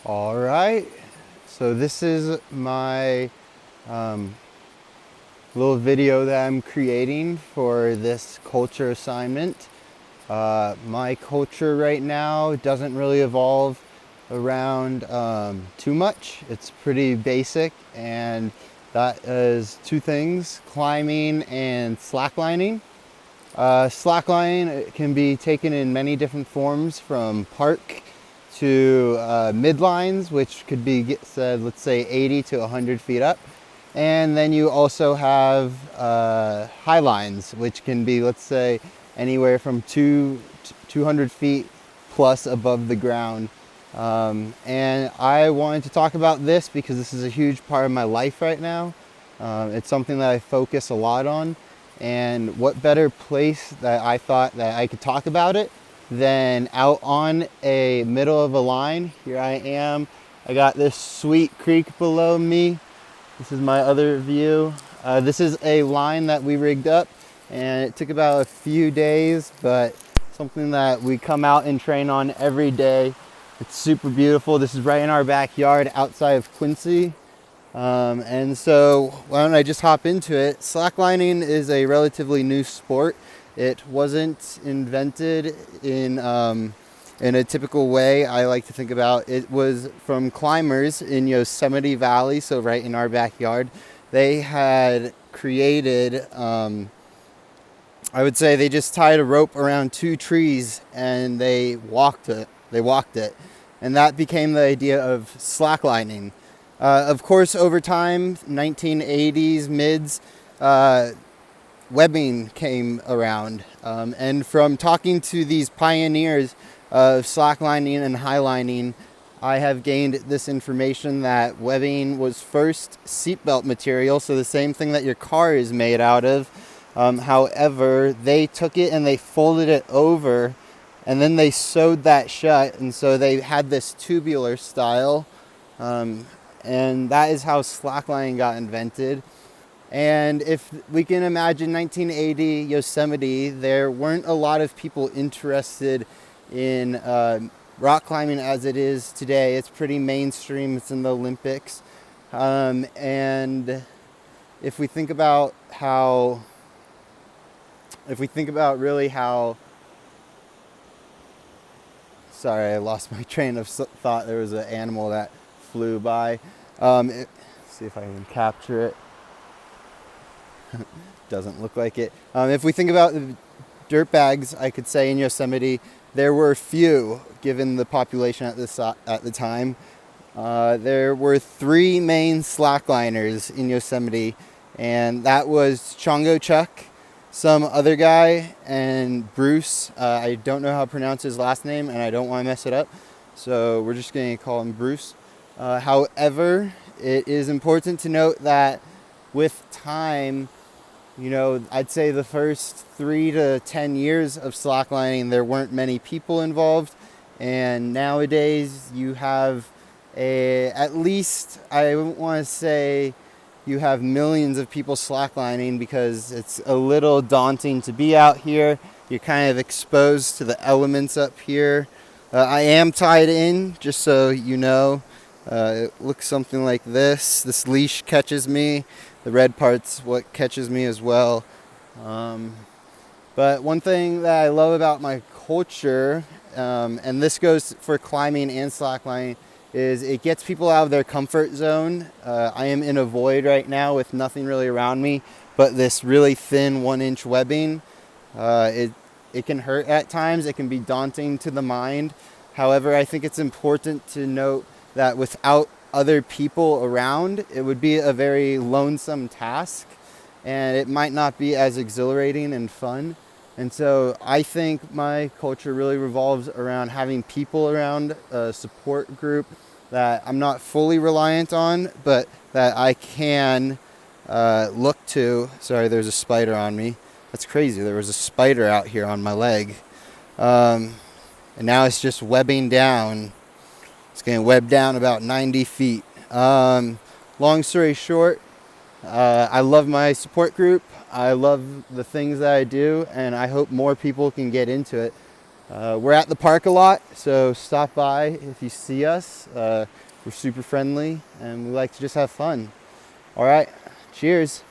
All right, so this is my little video that I'm creating for this culture assignment. My culture right now doesn't really evolve around too much. It's pretty basic, and that is two things: climbing and slacklining. Slacklining can be taken in many different forms, from park to midlines, which could be said, let's say 80 to 100 feet up. And then you also have high lines, which can be, let's say, anywhere from 200 feet plus above the ground. And I wanted to talk about this because this is a huge part of my life right now. It's something that I focus a lot on. And what better place that I thought that I could talk about it than out on a middle of a line. Here I am. I got this sweet creek below me. This is my other view. This is a line that we rigged up, and it took about a few days, but something that we come out and train on every day. It's super beautiful. This is right in our backyard outside of Quincy. And so why don't I just hop into it. Slacklining is a relatively new sport. It wasn't invented in a typical way I like to think about. It was from climbers in Yosemite Valley, so right in our backyard. They had created, I would say they just tied a rope around two trees and they walked it. And that became the idea of slacklining. Of course, over time, 1980s, mids, webbing came around. And from talking to these pioneers of slacklining and highlining, I have gained this information that webbing was first seatbelt material, so the same thing that your car is made out of. However, they took it and they folded it over, and then they sewed that shut, and so they had this tubular style. And that is how slacklining got invented. And if we can imagine 1980 Yosemite, there weren't a lot of people interested in rock climbing as it is today. It's pretty mainstream. It's in the Olympics. And if we think about really how, sorry, I lost my train of thought. There was an animal that flew by. See if I can capture it. Doesn't look like it. If we think about the dirt bags, I could say in Yosemite, there were few given the population at the time. There were three main slackliners in Yosemite, and that was Chongo Chuck, some other guy, and Bruce. I don't know how to pronounce his last name, and I don't want to mess it up, so we're just going to call him Bruce. However, it is important to note that with time, I'd say the first 3 to 10 years of slacklining, there weren't many people involved. And nowadays you have at least, I wouldn't want to say you have millions of people slacklining, because it's a little daunting to be out here. You're kind of exposed to the elements up here. I am tied in, just so you know. It looks something like this. This leash catches me. The red part's what catches me as well. But one thing that I love about my culture, and this goes for climbing and slacklining, is it gets people out of their comfort zone. I am in a void right now with nothing really around me but this really thin 1-inch webbing. It can hurt at times. It can be daunting to the mind. However, I think it's important to note that without other people around, it would be a very lonesome task, and it might not be as exhilarating and fun. And so I think my culture really revolves around having people around, a support group that I'm not fully reliant on, but that I can look to. Sorry, there's a spider on me. That's crazy. There was a spider out here on my leg. And now it's just webbing down. It's going to web down about 90 feet. Long story short, I love my support group. I love the things that I do, and I hope more people can get into it. We're at the park a lot, so stop by if you see us. We're super friendly and we like to just have fun. All right, cheers.